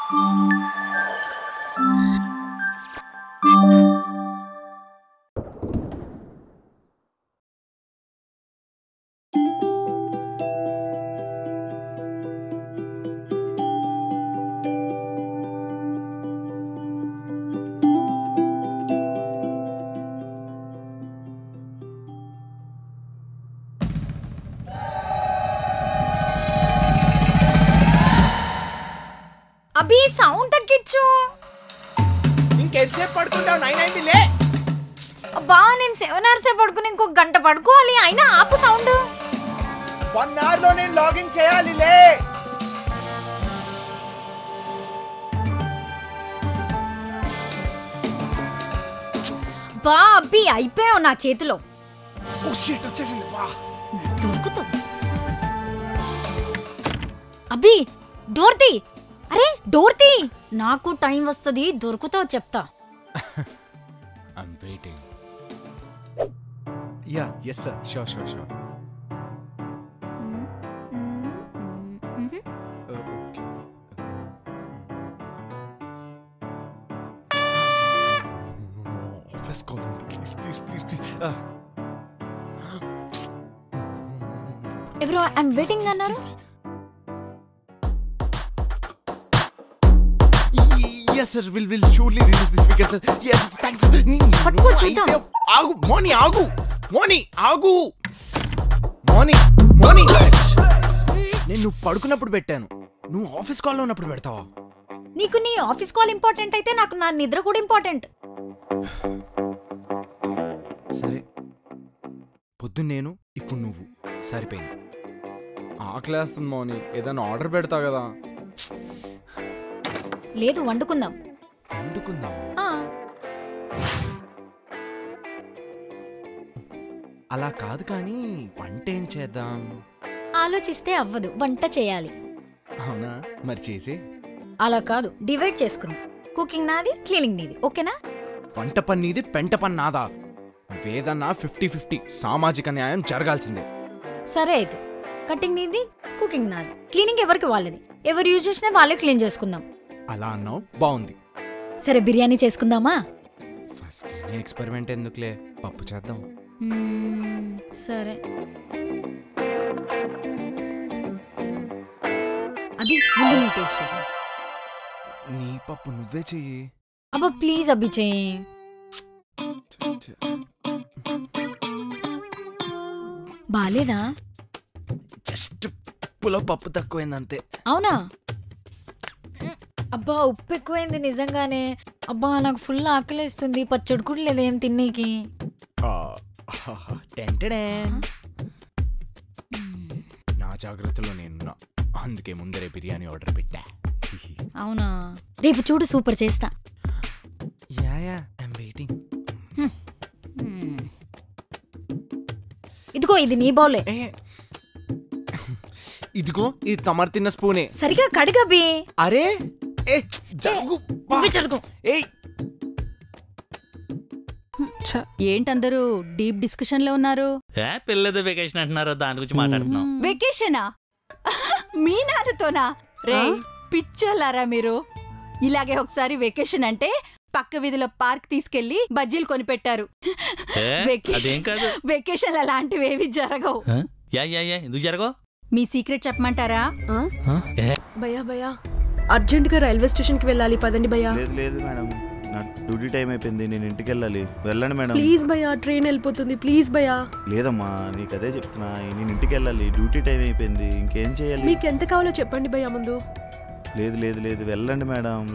అభి sound తగ్గించు. ఇంకెంతసేపు పడుకుంటావు? 9 అయింది, లే. అబ్బా నేను 7 hours పడుకుని ఇంకో గంట పడుకోవాలి. అయినా ఆపు సౌండ్. 1 hour లో నేను లాగిన్ చేయాలి, లే. బా అబ్బి అయిపోయావు నా చేతిలో. ఓ షిట్, వచ్చేసింది. బా దొరుకుతావు. అబ్బి డోర్ తీ. అరే డోర్ తీ. నాకు టైం వస్తుంది, దొరుకుతావు చెప్తా. I'm waiting. Yeah, yes sir. Sure. Okay. Office call, please. ఎవరో ఐమ్ వెయిటింగ్ అన్నారు. Yes sir, we'll surely release this weekend sir. Yes, thanks. పట్టుకో చూద్దాం. ఆగు మోని, ఆగు. నేను పడుకున్నప్పుడు పెట్టాను, నువ్వు ఆఫీస్ కాల్లో ఉన్నప్పుడు పెడతావా? నీకు నీ ఆఫీస్ కాల్ ఇంపార్టెంట్ అయితే నాకు నా నిద్ర కూడా ఇంపార్టెంట్. సరే, పొద్దున్న నేను, ఇప్పుడు నువ్వు, సరిపోయింది. ఆకలేస్తుంది మోని, ఏదైనా ఆర్డర్ పెడతా కదా. లేదు వండుకుందాం. అలా కాదు కానీ వంట ఏం చేద్దాం? ఆలోచిస్తే అవ్వదు, వంట చేయాలి. అవునా, మరి చేసి. అలా కాదు, డివైడ్ చేసుకుందాం. కుకింగ్ నాది, క్లీనింగ్ నీది, ఓకేనా? వంట పని నీది, పెంట పని నాదా? వేదన్నా 50-50, సామాజిక న్యాయం జరగాల్సిందే. సరే అయితే కటింగ్ నీది, కుకింగ్ నాది, క్లీనింగ్ ఎవరికి వాళ్ళది. ఎవరు యూజ్ చేసినా వాళ్ళే క్లీన్ చేసుకుందాం. అలా అన్నావు, బాగుంది. సరే బిర్యానీ చేసుకుందామా? ఫస్ట్ ఎక్స్పెరిమెంట్ ఎందుకులే, పప్పు చేద్దాం. సరే. అభి ముందు నీ టేస్ట్ చేద్దాం. నీ పప్పు నువ్వే చెయ్యి. అబ్బా ప్లీజ్ అభి చెయ్యి. బాలేదా? జస్ట్ ఉప్పులో పప్పు తక్కువైందంతే. అవునా? అబ్బా ఉప్పు ఎక్కువైంది నిజంగానే. అబ్బా నాకు ఫుల్ ఆకలిస్తుంది, పచ్చడి కూడా లేదేం తిన్నీకి. నా జాగ్రత్తలో నేనున్నా, అందుకే ముందరే బిర్యానీ ఆర్డర్ పెట్టా. అవునా? రేపు చూడు సూపర్ చేస్తా. ఇదిగో ఇది నీ బౌలే. ఇదిగో ఇది తమరు తిన్న స్పూనే. సరిగా కడుగబి. అరే ఏంటందరూ డీప్ డిస్కషన్ లో ఉన్నారు? పిల్లది వెకేషన్ అంటున్నారు, దాని గురించి మాట్లాడుతున్నాం. వెకేషనా? మీ నాన్నతోనా? రే పిచ్చోలారా మీరు. ఇలాగే ఒకసారి వెకేషన్ అంటే పక్క వీధిలో పార్క్ తీసుకెళ్లి బజ్జీలు కొనిపెట్టారు. వెకేషన్ అలాంటివి ఏవి జరగవు. ఎందుకు జరగవు? మీ సీక్రెట్ చెప్పమంటారా? భయ్యా అర్జెంట్ గా రైల్వే స్టేషన్ కి వెళ్ళాలి, పదండి భయ్యా. లేదు మేడం, నా డ్యూటీ టైం అయిపోయింది, నేను ఇంటికి వెళ్ళాలి. వెళ్ళండి మేడం. ప్లీజ్ భయ్యా, ట్రైన్ వెళ్ళిపోతుంది, ప్లీజ్ భయ్యా. లేదమ్మా, నీకు అదే చెప్తున్నా, నేను ఇంటికి వెళ్ళాలి, డ్యూటీ టైం అయిపోయింది, ఇంకేం చేయాలి? మీకు ఎంత కావాలో చెప్పండి భయ్యా ముందు. లేదు వెళ్ళండి మేడం.